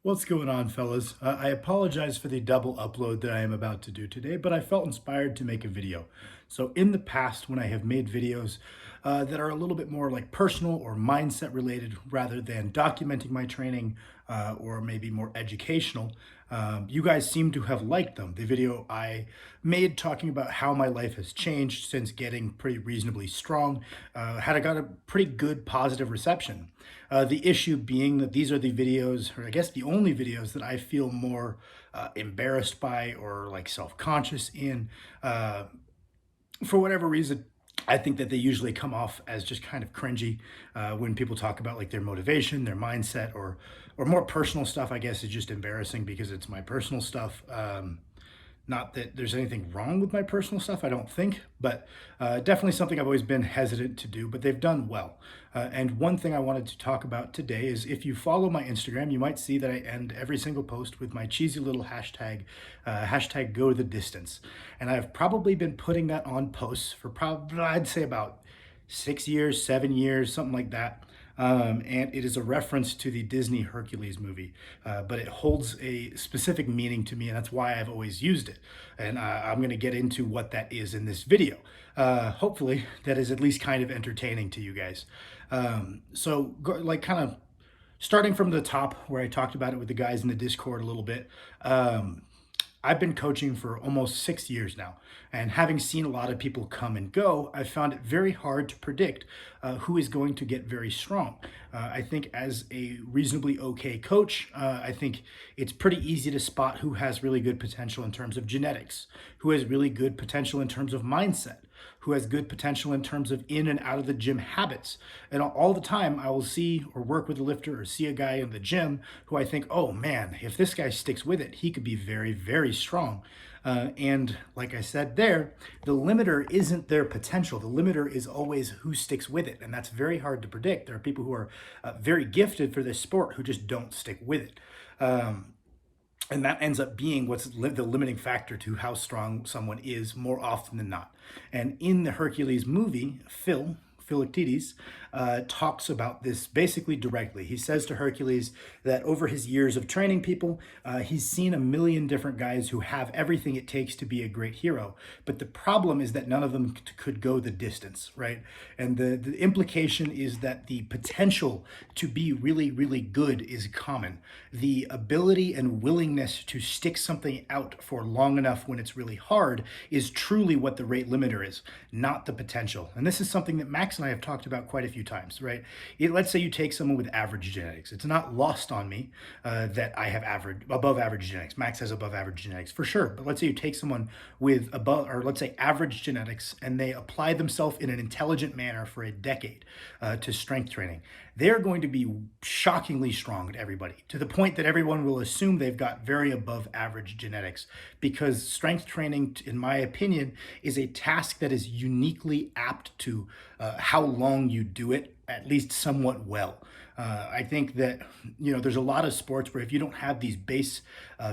What's going on, fellas? I apologize for the double upload that I am about to do today, but I felt inspired to make a video. So, in the past, when I have made videos that are a little bit more like personal or mindset related rather than documenting my training or maybe more educational, you guys seem to have liked them. The video I made talking about how my life has changed since getting pretty reasonably strong had got a pretty good positive reception. The issue being that these are the videos, or I guess the only videos that I feel more embarrassed by or like self-conscious in. For whatever reason, I think that they usually come off as just kind of cringy when people talk about like their motivation, their mindset, or more personal stuff. I guess is just embarrassing because it's my personal stuff. Not that there's anything wrong with my personal stuff, I don't think, but definitely something I've always been hesitant to do, but they've done well. And one thing I wanted to talk about today is if you follow my Instagram, you might see that I end every single post with my cheesy little hashtag, hashtag go the distance. And I've probably been putting that on posts for probably, I'd say about 6 years, 7 years, something like that. And it is a reference to the Disney Hercules movie, but it holds a specific meaning to me, and that's why I've always used it. And I'm going to get into what that is in this video. Hopefully, that is at least kind of entertaining to you guys. Like, kind of starting from the top, where I talked about it with the guys in the Discord a little bit. I've been coaching for almost 6 years now, and having seen a lot of people come and go, I've found it very hard to predict who is going to get very strong. I think as a reasonably okay coach, I think it's pretty easy to spot who has really good potential in terms of genetics, who has really good potential in terms of mindset, who has good potential in terms of in and out of the gym habits. And all the time, I will see or work with a lifter or see a guy in the gym who I think, oh man, if this guy sticks with it, he could be very, very strong. And like I said there, the limiter isn't their potential. The limiter is always who sticks with it. And that's very hard to predict. There are people who are very gifted for this sport who just don't stick with it. And that ends up being what's the limiting factor to how strong someone is more often than not. And in the Hercules movie, Philoctetes, talks about this basically directly. He says to Hercules that over his years of training people, he's seen a million different guys who have everything it takes to be a great hero. But the problem is that none of them could go the distance, right? And the implication is that the potential to be really, really good is common. The ability and willingness to stick something out for long enough when it's really hard is truly what the rate limiter is, not the potential. And this is something that Max and I have talked about quite a few times, right? Let's say you take someone with average genetics. It's not lost on me that I have above average genetics. Max has above average genetics for sure. But let's say you take someone with above, or let's say average genetics, and they apply themselves in an intelligent manner for a decade to strength training. They're going to be shockingly strong at everybody, to the point that everyone will assume they've got very above average genetics, because strength training, in my opinion, is a task that is uniquely apt to how long you do it, at least somewhat well. I think that, there's a lot of sports where if you don't have these base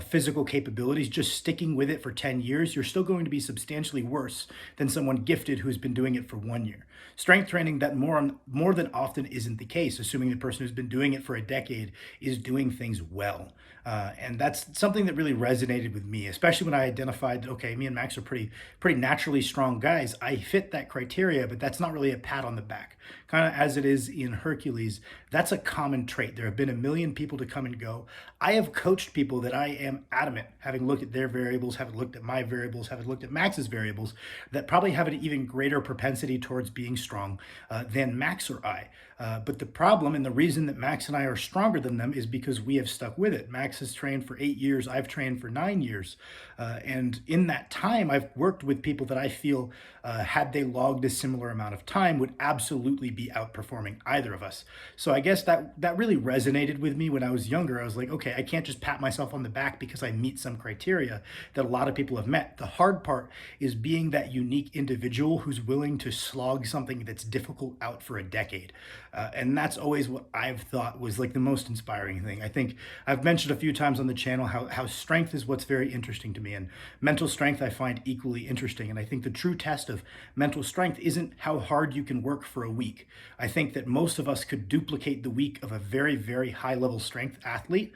physical capabilities, just sticking with it for 10 years, you're still going to be substantially worse than someone gifted who's been doing it for 1 year. Strength training, that more than often isn't the case, assuming the person who's been doing it for a decade is doing things well. And that's something that really resonated with me, especially when I identified that, okay, me and Max are pretty naturally strong guys. I fit that criteria, but that's not really a pat on the back. Kind of as it is in Hercules, that's a common trait. There have been a million people to come and go. I have coached people that I am adamant, having looked at their variables, having looked at my variables, having looked at Max's variables, that probably have an even greater propensity towards being strong than Max or I. But the problem and the reason that Max and I are stronger than them is because we have stuck with it. Max has trained for 8 years. I've trained for 9 years. And in that time, I've worked with people that I feel, had they logged a similar amount of time, would absolutely be outperforming either of us. So I guess that really resonated with me when I was younger. I was like, okay, I can't just pat myself on the back because I meet some criteria that a lot of people have met. The hard part is being that unique individual who's willing to slog something that's difficult out for a decade. And that's always what I've thought was like the most inspiring thing. I think I've mentioned a few times on the channel how strength is what's very interesting to me, and mental strength I find equally interesting. And I think the true test of mental strength isn't how hard you can work for a week. I think that most of us could duplicate the week of a very, very high level strength athlete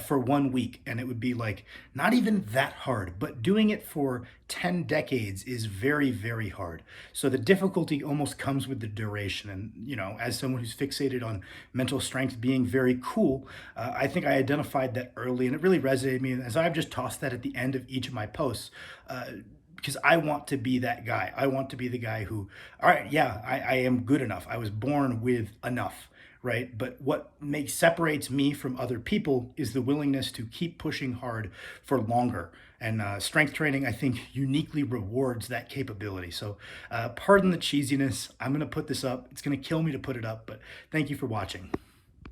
for 1 week. And it would be like not even that hard, but doing it for 10 decades is very, very hard. So the difficulty almost comes with the duration. And, as someone who's fixated on mental strength being very cool, I think I identified that early, and it really resonated with me. And as I've just tossed that at the end of each of my posts, because I want to be that guy. I want to be the guy who, all right, yeah, I am good enough. I was born with enough, right? But what separates me from other people is the willingness to keep pushing hard for longer. And strength training, I think, uniquely rewards that capability. So pardon the cheesiness. I'm going to put this up. It's going to kill me to put it up, but thank you for watching.